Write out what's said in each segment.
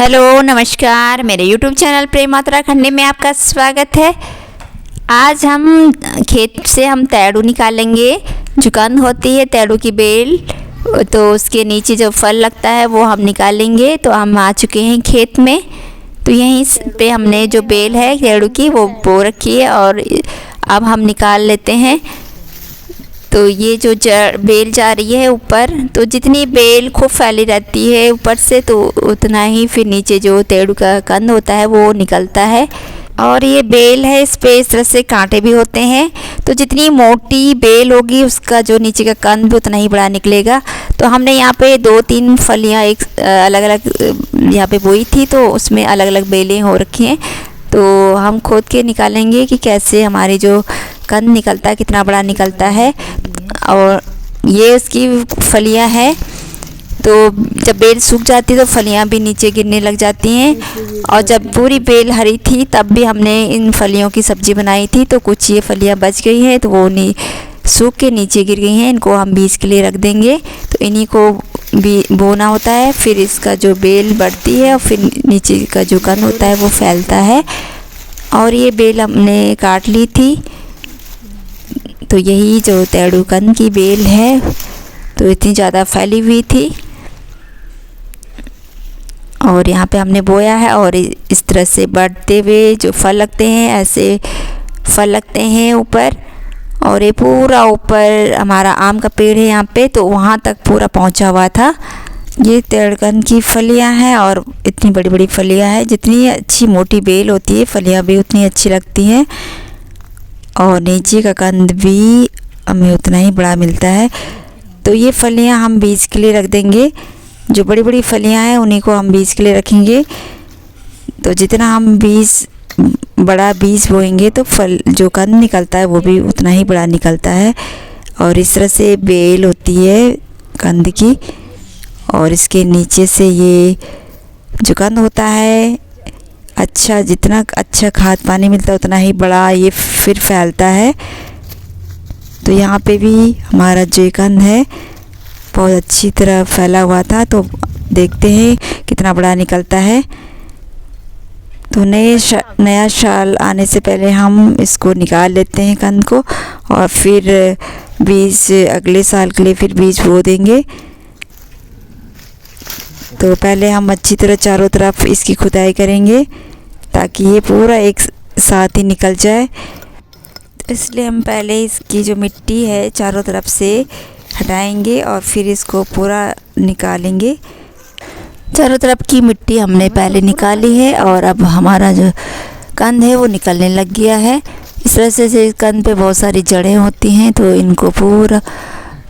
Hello नमस्कार, मेरे YouTube channel प्रेम उत्तराखंड में आपका स्वागत है। आज हम खेत से तैड़ू निकालेंगे। जो कंद होती है तैड़ू की बेल, तो उसके नीचे जो फल लगता है वो हम निकालेंगे। तो हम आ चुके हैं खेत में। तो यहीं पे हमने जो बेल है तैड़ू की वो बो रखी है और अब हम निकाल लेते हैं। तो ये जो बेल जा रही है ऊपर, तो जितनी बेल खूब फैली रहती है ऊपर से, तो उतना ही फिर नीचे जो तेड़ू का कंद होता है वो निकलता है। और ये बेल है, इस पे इस तरह से कांटे भी होते हैं। तो जितनी मोटी बेल होगी उसका जो नीचे का कंद भी उतना ही बड़ा निकलेगा। तो हमने यहाँ पे 2-3 फलियाँ एक अलग अलग यहाँ पे बोई थी, तो उसमें अलग अलग बेलें हो रखी हैं। तो हम खोद के निकालेंगे कि कैसे हमारी जो कंद निकलता है कितना बड़ा निकलता है। और ये उसकी फलियां हैं। तो जब बेल सूख जाती है तो फलियां भी नीचे गिरने लग जाती हैं। और जब पूरी बेल हरी थी तब भी हमने इन फलियों की सब्ज़ी बनाई थी। तो कुछ ये फलियां बच गई हैं, तो वो सूख के नीचे गिर गई हैं। इनको हम बीज के लिए रख देंगे। तो इन्हीं को भी बोना होता है। फिर इसका जो बेल बढ़ती है और फिर नीचे का जो कंद होता है वो फैलता है। और ये बेल हमने काट ली थी। तो यही जो तेड़ू कंद की बेल है, तो इतनी ज़्यादा फैली हुई थी। और यहाँ पे हमने बोया है और इस तरह से बढ़ते हुए जो फल लगते हैं, ऐसे फल लगते हैं ऊपर। और ये पूरा ऊपर हमारा आम का पेड़ है यहाँ पे, तो वहाँ तक पूरा पहुँचा हुआ था। ये तेड़ू कंद की फलियाँ हैं और इतनी बड़ी बड़ी फलियाँ हैं। जितनी अच्छी मोटी बेल होती है फलियाँ भी उतनी अच्छी लगती हैं। और नीचे का कंद भी हमें उतना ही बड़ा मिलता है। तो ये फलियां हम बीज के लिए रख देंगे। जो बड़ी बड़ी फलियां हैं उन्हीं को हम बीज के लिए रखेंगे। तो जितना हम बड़ा बीज बोएंगे तो फल जो कंद निकलता है वो भी उतना ही बड़ा निकलता है। और इस तरह से बेल होती है कंद की। और इसके नीचे से ये जो कंद होता है, जितना अच्छा खाद पानी मिलता है उतना ही बड़ा ये फिर फैलता है। तो यहाँ पे भी हमारा जो कंद है बहुत अच्छी तरह फैला हुआ था। तो देखते हैं कितना बड़ा निकलता है। तो नया साल आने से पहले हम इसको निकाल लेते हैं कंद को, और फिर बीज अगले साल के लिए फिर बीज बो देंगे। तो पहले हम अच्छी तरह चारों तरफ इसकी खुदाई करेंगे ताकि ये पूरा एक साथ ही निकल जाए। इसलिए हम पहले इसकी जो मिट्टी है चारों तरफ से हटाएंगे और फिर इसको पूरा निकालेंगे। चारों तरफ की मिट्टी हमने पहले निकाली है और अब हमारा जो कंद है वो निकलने लग गया है। इस तरह से कंद पे बहुत सारी जड़ें होती हैं, तो इनको पूरा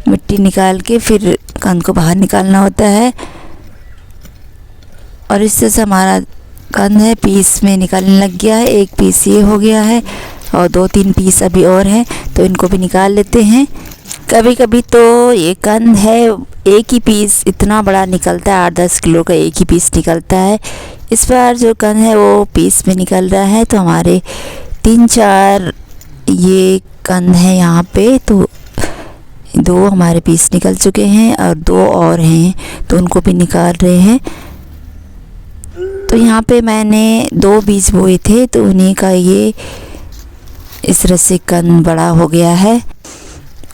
मिट्टी निकाल के फिर कंद को बाहर निकालना होता है। और इससे से हमारा कंद है पीस में निकालने लग गया है। एक पीस ये हो गया है और 2-3 पीस अभी और हैं, तो इनको भी निकाल लेते हैं। कभी कभी तो ये कंद है एक ही पीस इतना बड़ा निकलता है, 8-10 किलो का एक ही पीस निकलता है। इस बार जो कंद है वो पीस में निकल रहा है। तो हमारे 3-4 ये कंद है यहाँ पे। तो 2 हमारे पीस निकल चुके हैं और 2 और हैं, तो उनको भी निकाल रहे हैं। तो यहाँ पे मैंने 2 बीज बोए थे, तो उन्हीं का ये इस तरह से कंद बड़ा हो गया है।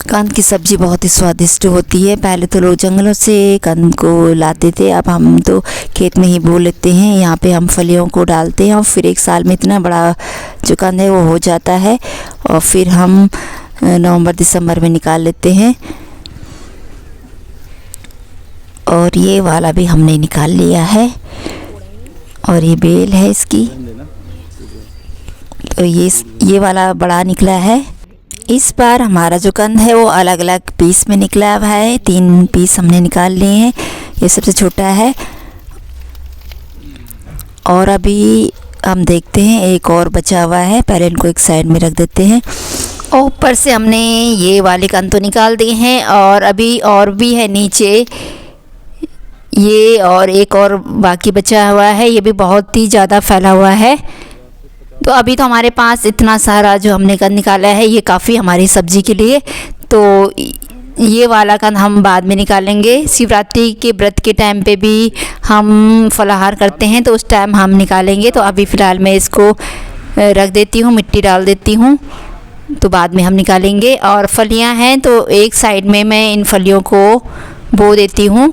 कंद की सब्ज़ी बहुत ही स्वादिष्ट होती है। पहले तो लोग जंगलों से कंद को लाते थे, अब हम तो खेत में ही बो लेते हैं। यहाँ पे हम फलियों को डालते हैं और फिर एक साल में इतना बड़ा जो कंद है वो हो जाता है। और फिर हम नवंबर-दिसंबर में निकाल लेते हैं। और ये वाला भी हमने निकाल लिया है। और ये बेल है इसकी, तो ये वाला बड़ा निकला है। इस बार हमारा जो कंद है वो अलग अलग पीस में निकला हुआ है। 3 पीस हमने निकाल लिए हैं। ये सबसे छोटा है। और अभी हम देखते हैं एक और बचा हुआ है, पहले इनको एक साइड में रख देते हैं। और ऊपर से हमने ये वाले कंद तो निकाल दिए हैं और अभी और भी है नीचे ये, और एक और बाकी बचा हुआ है। ये भी बहुत ही ज़्यादा फैला हुआ है। तो अभी तो हमारे पास इतना सारा जो हमने कंद निकाला है ये काफ़ी हमारी सब्ज़ी के लिए। तो ये वाला कंद हम बाद में निकालेंगे। शिवरात्रि के व्रत के टाइम पे भी हम फलाहार करते हैं तो उस टाइम हम निकालेंगे। तो अभी फ़िलहाल मैं इसको रख देती हूँ, मिट्टी डाल देती हूँ, तो बाद में हम निकालेंगे। और फलियाँ हैं तो एक साइड में मैं इन फलियों को बो देती हूँ।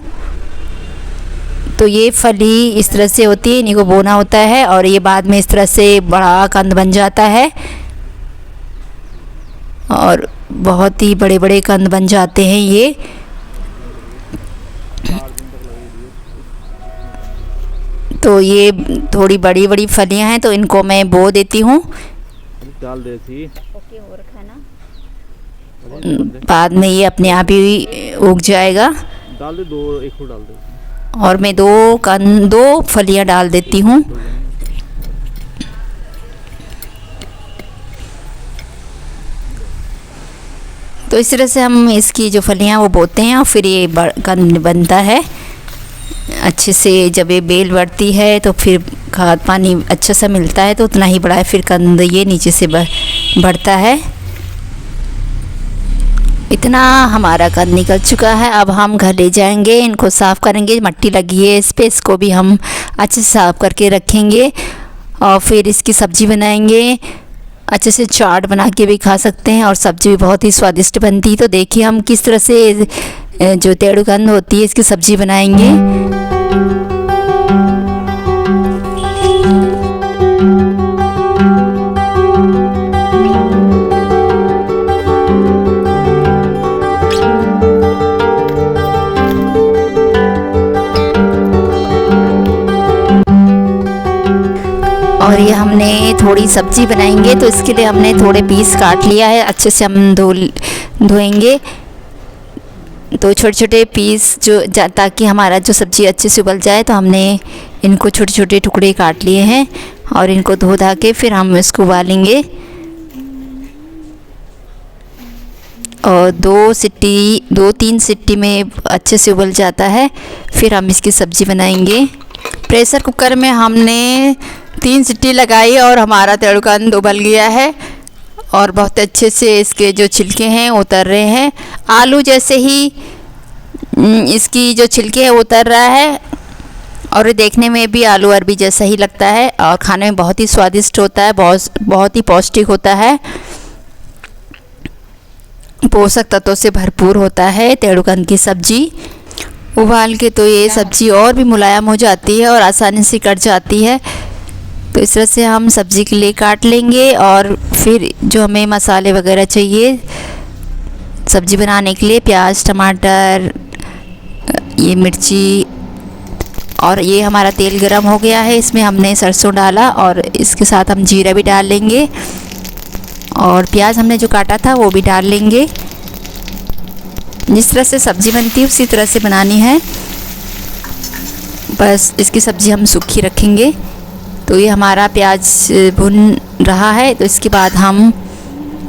तो ये फली इस तरह से होती है, इन्हीं को बोना होता है और ये बाद में इस तरह से बड़ा कंद बन जाता है और बहुत ही बड़े बड़े कंद बन जाते हैं ये। तो ये थोड़ी बड़ी बड़ी फलियां हैं तो इनको मैं बो देती हूँ। डाल दे थी बाद में ये अपने आप ही उग जाएगा। डाल दे, दो एक और डाल दे। और मैं दो फलियां डाल देती हूँ। तो इस तरह से हम इसकी जो फलियां वो बोते हैं और फिर ये कंद बनता है अच्छे से। जब ये बेल बढ़ती है तो फिर खाद पानी अच्छा सा मिलता है तो उतना ही बड़ा है फिर कंद ये नीचे से बढ़ता है। इतना हमारा कंद निकल चुका है। अब हम घर ले जाएंगे, इनको साफ़ करेंगे, मट्टी लगी है इस पर, इसको भी हम अच्छे से साफ़ करके रखेंगे और फिर इसकी सब्ज़ी बनाएंगे। अच्छे से चाट बना के भी खा सकते हैं और सब्ज़ी भी बहुत ही स्वादिष्ट बनती है। तो देखिए हम किस तरह से जो तेड़ुकंद होती है इसकी सब्ज़ी बनाएंगे। और ये हमने थोड़ी सब्ज़ी बनाएंगे तो इसके लिए हमने थोड़े पीस काट लिया है। अच्छे से हम धोएंगे तो छोटे छोटे पीस ताकि हमारा जो सब्ज़ी अच्छे से उबल जाए। तो हमने इनको छोटे छोटे टुकड़े काट लिए हैं और इनको धो धा के फिर हम इसको उबालेंगे और 2-3 सीटी में अच्छे से उबल जाता है। फिर हम इसकी सब्ज़ी बनाएंगे। प्रेशर कुकर में हमने 3 सीटी लगाई और हमारा तेड़ुकंद उबल गया है और बहुत अच्छे से इसके जो छिलके हैं उतर रहे हैं। आलू जैसे ही इसकी जो छिलके हैं उतर रहा है और देखने में भी आलू अरबी जैसा ही लगता है और खाने में बहुत ही स्वादिष्ट होता है, बहुत ही पौष्टिक होता है, पोषक तत्वों से भरपूर होता है तेड़ुकंद की सब्ज़ी। उबाल के तो ये सब्ज़ी और भी मुलायम हो जाती है और आसानी से कट जाती है। तो इस तरह से हम सब्ज़ी के लिए काट लेंगे और फिर जो हमें मसाले वगैरह चाहिए सब्ज़ी बनाने के लिए, प्याज, टमाटर, ये मिर्ची, और ये हमारा तेल गरम हो गया है, इसमें हमने सरसों डाला और इसके साथ हम जीरा भी डाल लेंगे और प्याज हमने जो काटा था वो भी डाल लेंगे। जिस तरह से सब्ज़ी बनती है उसी तरह से बनानी है, बस इसकी सब्ज़ी हम सूखी रखेंगे। तो ये हमारा प्याज भुन रहा है तो इसके बाद हम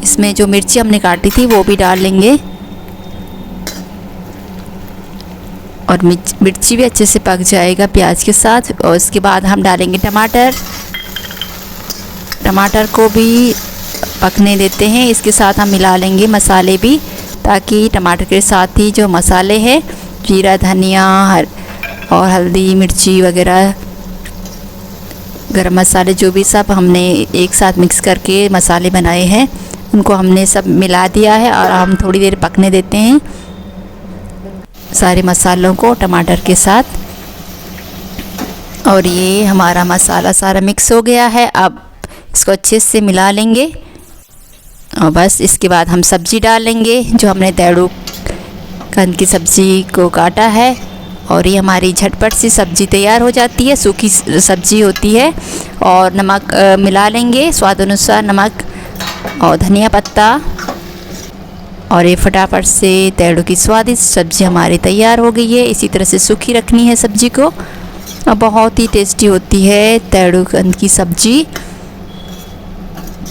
इसमें जो मिर्ची हमने काटी थी वो भी डाल लेंगे और मिर्ची भी अच्छे से पक जाएगा प्याज के साथ। और इसके बाद हम डालेंगे टमाटर को भी पकने देते हैं। इसके साथ हम मिला लेंगे मसाले भी ताकि टमाटर के साथ ही जो मसाले हैं जीरा, धनिया और हल्दी, मिर्ची वगैरह, गरम मसाले जो भी सब हमने एक साथ मिक्स करके मसाले बनाए हैं उनको हमने सब मिला दिया है और हम थोड़ी देर पकने देते हैं सारे मसालों को टमाटर के साथ। और ये हमारा मसाला सारा मिक्स हो गया है। अब इसको अच्छे से मिला लेंगे और बस इसके बाद हम सब्ज़ी डालेंगे जो हमने तेड़ुकंद की सब्ज़ी को काटा है और ये हमारी झटपट सी सब्ज़ी तैयार हो जाती है। सूखी सब्ज़ी होती है और नमक मिला लेंगे स्वाद अनुसार, नमक और धनिया पत्ता, और ये फटाफट से तेड़ू की स्वादिष्ट सब्ज़ी हमारी तैयार हो गई है। इसी तरह से सूखी रखनी है सब्ज़ी को और बहुत ही टेस्टी होती है तेड़ुकंद की सब्ज़ी।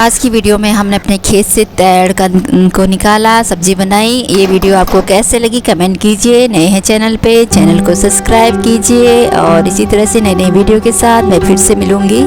आज की वीडियो में हमने अपने खेत से तेड़ुकंद को निकाला, सब्ज़ी बनाई। ये वीडियो आपको कैसे लगी कमेंट कीजिए। नए हैं चैनल पे, चैनल को सब्सक्राइब कीजिए और इसी तरह से नए नए वीडियो के साथ मैं फिर से मिलूँगी।